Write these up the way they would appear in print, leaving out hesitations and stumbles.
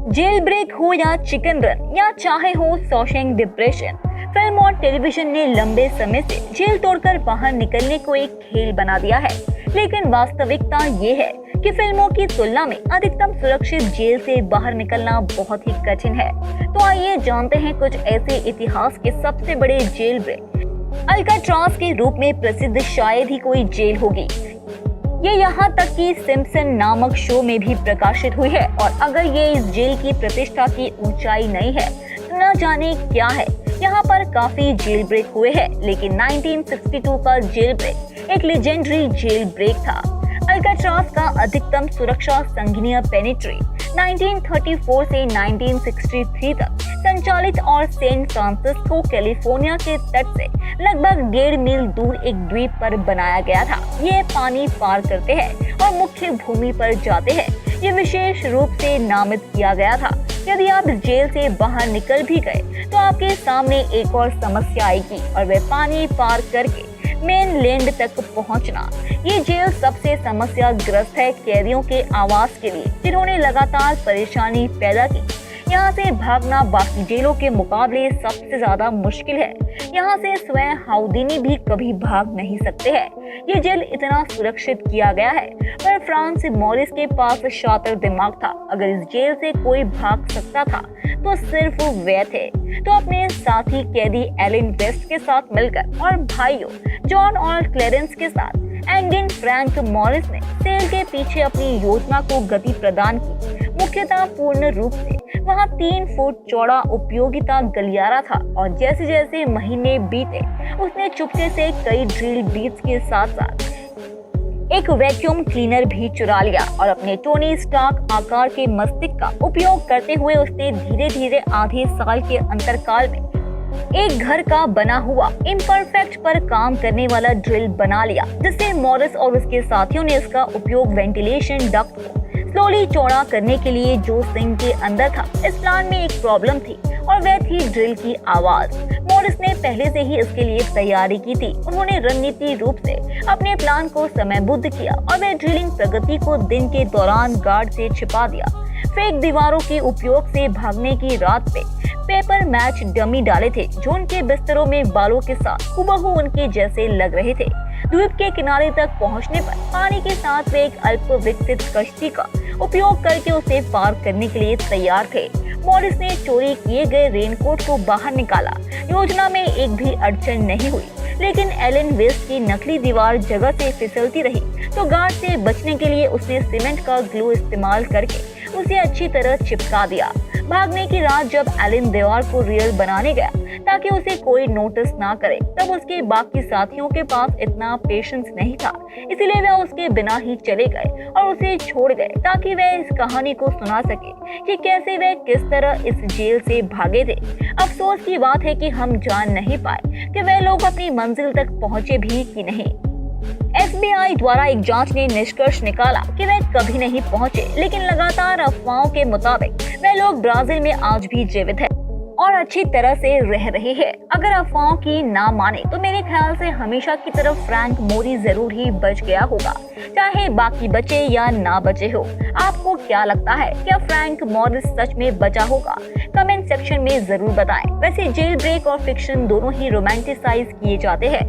Jail break हो या chicken run या चाहे हो शॉशैंक डिप्रेशन, फिल्म और टेलीविजन ने लंबे समय से जेल तोड़कर बाहर निकलने को एक खेल बना दिया है। लेकिन वास्तविकता ये है कि फिल्मों की तुलना में अधिकतम सुरक्षित जेल से बाहर निकलना बहुत ही कठिन है। तो आइए जानते हैं कुछ ऐसे इतिहास के सबसे बड़े जेल ब्रेक। अल्काट्राज के रूप में प्रसिद्ध शायद ही कोई जेल होगी। ये यहाँ तक कि सिम्पसन नामक शो में भी प्रकाशित हुई है। और अगर ये इस जेल की प्रतिष्ठा की ऊंचाई नहीं है तो न जाने क्या है। यहाँ पर काफी जेल ब्रेक हुए हैं, लेकिन 1962 का जेल ब्रेक एक लेजेंडरी जेल ब्रेक था। अल्काट्राज का अधिकतम सुरक्षा संघीय पेनिट्री 1934 से 1963 तक संचालित और सैन फ्रांसिस्को कैलिफोर्निया के तट से लगभग 1.5 मील दूर एक द्वीप पर बनाया गया था। ये पानी पार करते हैं और मुख्य भूमि पर जाते हैं। ये विशेष रूप से नामित किया गया था। यदि आप जेल से बाहर निकल भी गए तो आपके सामने एक और समस्या आएगी और वह पानी पार करके मेनलैंड तक पहुंचना। ये जेल सबसे समस्याग्रस्त है कैदियों के आवास के लिए जिन्होंने लगातार परेशानी पैदा की। यहाँ से भागना बाकी जेलों के मुकाबले सबसे ज्यादा मुश्किल है। यहाँ से स्वयं हाउदिनी भी कभी भाग नहीं सकते हैं। ये जेल इतना सुरक्षित किया गया है, पर फ्रांस मॉरिस के पास शातिर दिमाग था। अगर इस जेल से कोई भाग सकता था तो सिर्फ वे थे। तो अपने साथी कैदी एलन वेस्ट के साथ मिलकर और भाइयों जॉन और क्लेरेंस के साथ एंडिन फ्रैंक मॉरिस ने सेल के पीछे अपनी योजना को गति प्रदान की। मुख्यतः पूर्ण रूप से वहाँ 3 फुट चौड़ा उपयोगिता गलियारा था और जैसे जैसे महीने बीते उसने चुपके से कई ड्रिल बीट्स के साथ साथ एक वैक्यूम क्लीनर भी चुरा लिया और अपने टोनी स्टार्क आकार के मस्तिष्क का उपयोग करते हुए उसने धीरे धीरे आधे साल के अंतरकाल में एक घर का बना हुआ इम्परफेक्ट पर काम करने वाला ड्रिल बना लिया, जिससे मॉरिस और उसके साथियों ने इसका उपयोग वेंटिलेशन डक्ट को स्लोली चौड़ा करने के लिए जो सिंक के अंदर था। इस प्लान में एक प्रॉब्लम थी और वह थी ड्रिल की आवाज। मॉरिस ने पहले से ही इसके लिए तैयारी की थी। उन्होंने रणनीति रूप से अपने प्लान को समयबद्ध किया और वह ड्रिलिंग प्रगति को दिन के दौरान गार्ड से छिपा दिया। फेक दीवारों के उपयोग से भागने की रात पे पेपर मैच डमी डाले थे जो उनके बिस्तरों में बालों के साथ हुबहू उनके जैसे लग रहे थे। द्वीप के किनारे तक पहुंचने पर पानी के साथ वे एक अल्प विकसित कश्ती का उपयोग करके उसे पार करने के लिए तैयार थे। मॉरिस ने चोरी किए गए रेनकोट को बाहर निकाला। योजना में एक भी अड़चन नहीं हुई, लेकिन एलन वेस्ट की नकली दीवार जगह से फिसलती रही तो गार्ड से बचने के लिए उसने सीमेंट का ग्लू इस्तेमाल करके उसे अच्छी तरह चिपका दिया। भागने की रात जब एलन दीवार को रियल बनाने गया ताकि उसे कोई नोटिस ना करे, तब उसके बाकी साथियों के पास इतना पेशेंस नहीं था, इसलिए वह उसके बिना ही चले गए और उसे छोड़ गए ताकि वह इस कहानी को सुना सके कि कैसे वह किस तरह इस जेल से भागे थे। अफसोस की बात है कि हम जान नहीं पाए कि वह लोग अपनी मंजिल तक पहुँचे भी कि नहीं। FBI द्वारा एक जांच ने निष्कर्ष निकाला कि वे कभी नहीं पहुंचे, लेकिन लगातार अफवाहों के मुताबिक वे लोग ब्राजील में आज भी जीवित हैं और अच्छी तरह से रह रहे हैं। अगर अफवाहों की ना माने तो मेरे ख्याल से हमेशा की तरफ फ्रैंक मोरी जरूर ही बच गया होगा, चाहे बाकी बचे या ना बचे हो। आपको क्या लगता है, क्या फ्रैंक मॉरिस सच में बचा होगा? कमेंट सेक्शन में जरूर बताएं। वैसे जेल ब्रेक और फिक्शन दोनों ही रोमांटिसाइज किए जाते हैं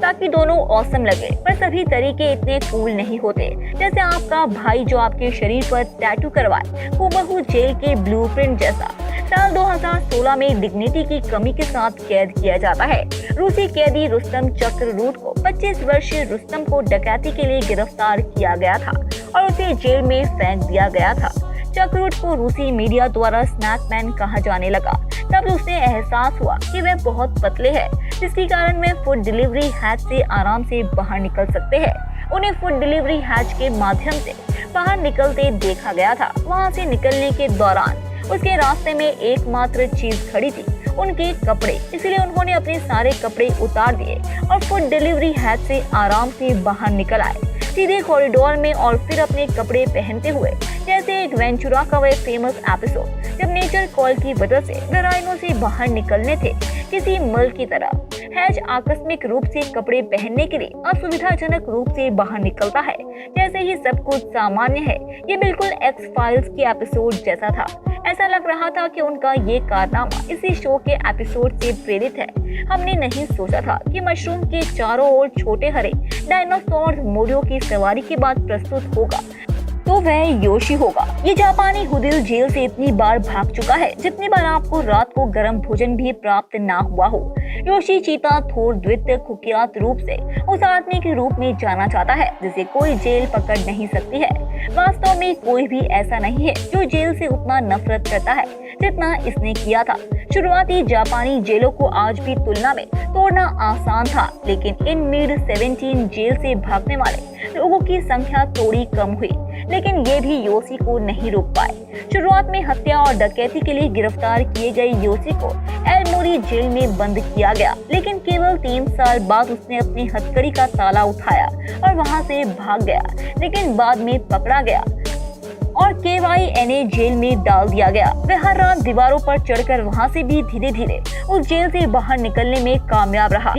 ताकि दोनों औसम लगे, पर सभी तरीके इतने कूल नहीं होते। जैसे आपका भाई जो आपके शरीर पर टैटू करवाए हुबहू जेल के ब्लूप्रिंट जैसा। साल 2016 में डिग्निटी की कमी के साथ कैद किया जाता है। रूसी कैदी रुस्तम चक्ररूट को 25 वर्षीय रुस्तम को डकैती के लिए गिरफ्तार किया गया था और उसे जेल में फेंक दिया गया था। चक्ररूट को रूसी मीडिया द्वारा स्नैकमैन कहा जाने लगा। तब उसे एहसास हुआ कि वह बहुत पतले हैं, जिसके कारण वे फूड डिलीवरी हैच से आराम से बाहर निकल सकते हैं। उन्हें फूड डिलीवरी हैच के माध्यम से बाहर निकलते देखा गया था। वहां से निकलने के दौरान उसके रास्ते में एकमात्र चीज खड़ी थी, उनके कपड़े। इसलिए उन्होंने अपने सारे कपड़े उतार दिए और फूड डिलीवरी हैच से आराम से बाहर निकल आए, सीधे कॉरिडोर में और फिर अपने कपड़े पहनते हुए, जैसे एक वेंचुरा का वह फेमस एपिसोड जब नेचर कॉल की वजह से राइनो से बाहर निकलने थे किसी मल की तरह। हैच आकस्मिक रूप से कपड़े पहनने के लिए असुविधाजनक रूप से बाहर निकलता है, जैसे ही सब कुछ सामान्य है। ये बिल्कुल एक्स फाइल्स के एपिसोड जैसा था। ऐसा लग रहा था कि उनका ये कारनामा इसी शो के एपिसोड से प्रेरित है। हमने नहीं सोचा था कि मशरूम के चारों ओर छोटे हरे डायनासोर मोरियो की सवारी के बाद प्रस्तुत होगा तो वह योशी होगा। ये जापानी हुदिल जेल से इतनी बार भाग चुका है जितनी बार आपको रात को गर्म भोजन भी प्राप्त ना हुआ हो। योशी चीता थोर द्वितीय कुख्यात रूप से उस आदमी के रूप में जाना जाता है जिसे कोई जेल पकड़ नहीं सकती है। वास्तव में कोई भी ऐसा नहीं है जो जेल से उतना नफरत करता है जितना इसने किया था। शुरुआती जापानी जेलों को आज भी तुलना में तोड़ना आसान था, लेकिन इन मिड 17 जेल से भागने वाले लोगों की संख्या थोड़ी कम हुई, लेकिन ये भी योशी को नहीं रोक पाए। शुरुआत में हत्या और डकैती के लिए गिरफ्तार किए गए योशी को एलमोरी जेल में बंद किया गया, लेकिन केवल 3 साल बाद उसने अपनी हथकड़ी का ताला उठाया और वहां से भाग गया, लेकिन बाद में पकड़ा गया और KYNA जेल में डाल दिया गया। वह हर रात दीवारों पर चढ़कर वहां से भी धीरे धीरे उस जेल से बाहर निकलने में कामयाब रहा।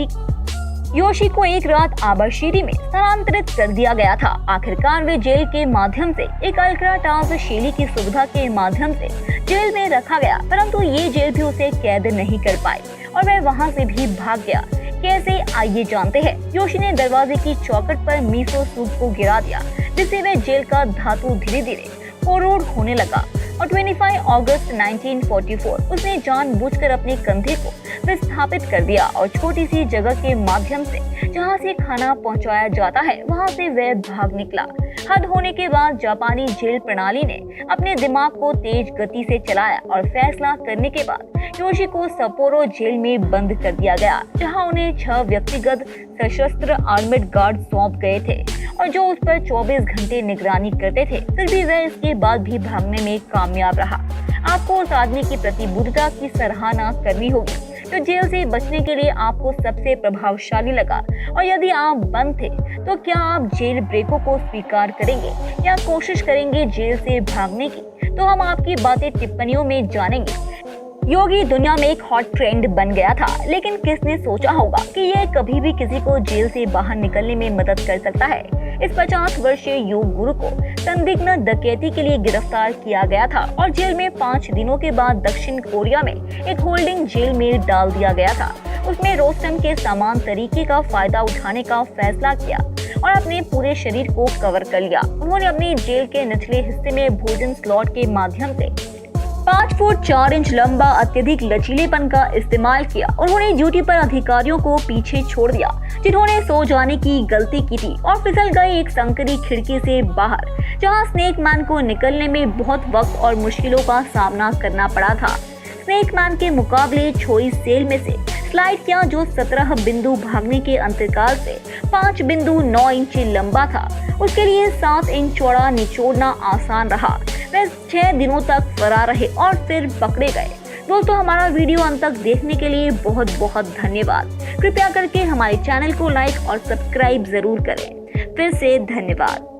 योशी को एक रात आबाशीरी में स्थानांतरित कर दिया गया था। आखिरकार वे जेल के माध्यम से एक अल्ट्राटास शैली की सुविधा के माध्यम से जेल में रखा गया, परंतु ये जेल भी उसे कैद नहीं कर पाई और वह वहां से भी भाग गया। कैसे, आइए जानते हैं। योशी ने दरवाजे की चौखट पर मीसो सूप को गिरा दिया, जिससे वह जेल का धातु धीरे धीरे कोरोड होने लगा और 25 अगस्त 1944 उसने जानबूझकर अपने कंधे को विस्थापित कर दिया और छोटी सी जगह के माध्यम से जहां से खाना पहुंचाया जाता है वहां से वह भाग निकला। हद होने के बाद जापानी जेल प्रणाली ने अपने दिमाग को तेज गति से चलाया और फैसला करने के बाद योशी को सपोरो जेल में बंद कर दिया गया, जहां उन्हें 6 व्यक्तिगत सशस्त्र आर्मेड गार्ड सौंप गए थे और जो उस पर 24 घंटे निगरानी करते थे। फिर भी वह इसके बाद भी भागने में कामयाब रहा। आपको उस आदमी की प्रतिबद्धता की सराहना करनी होगी तो जेल से बचने के लिए आपको सबसे प्रभावशाली लगा, और यदि आप बंद थे तो क्या आप जेल ब्रेकों को स्वीकार करेंगे या कोशिश करेंगे जेल से भागने की? तो हम आपकी बातें टिप्पणियों में जानेंगे। योगी दुनिया में एक हॉट ट्रेंड बन गया था, लेकिन किसने सोचा होगा कि यह कभी भी किसी को जेल से बाहर निकलने में मदद कर सकता है। इस 50 वर्षीय योग गुरु को संदिग्ध डकैती के लिए गिरफ्तार किया गया था और जेल में 5 दिनों के बाद दक्षिण कोरिया में एक होल्डिंग जेल में डाल दिया गया था। उसने रोस्टम के समान तरीके का फायदा उठाने का फैसला किया और अपने पूरे शरीर को कवर कर लिया। उन्होंने अपनी जेल के निचले हिस्से में भोजन स्लॉट के माध्यम से 5 फुट 4 इंच लंबा अत्यधिक लचीलेपन का इस्तेमाल किया। उन्होंने ड्यूटी पर अधिकारियों को पीछे छोड़ दिया जिन्होंने सो जाने की गलती की थी और फिसल गए एक संकरी खिड़की से बाहर, जहां स्नेक मैन को निकलने में बहुत वक्त और मुश्किलों का सामना करना पड़ा था। स्नेक मैन के मुकाबले छोई सेल में से स्लाइड किया जो 17 बिंदु भागने के अंतराल से 5 बिंदु 9 इंच लंबा था। उसके लिए 7 इंच चौड़ा निचोड़ना आसान रहा। वे 6 दिनों तक फरार रहे और फिर पकड़े गए। दोस्तों, हमारा वीडियो अंत तक देखने के लिए बहुत बहुत धन्यवाद। कृपया करके हमारे चैनल को लाइक और सब्सक्राइब जरूर करें। फिर से धन्यवाद।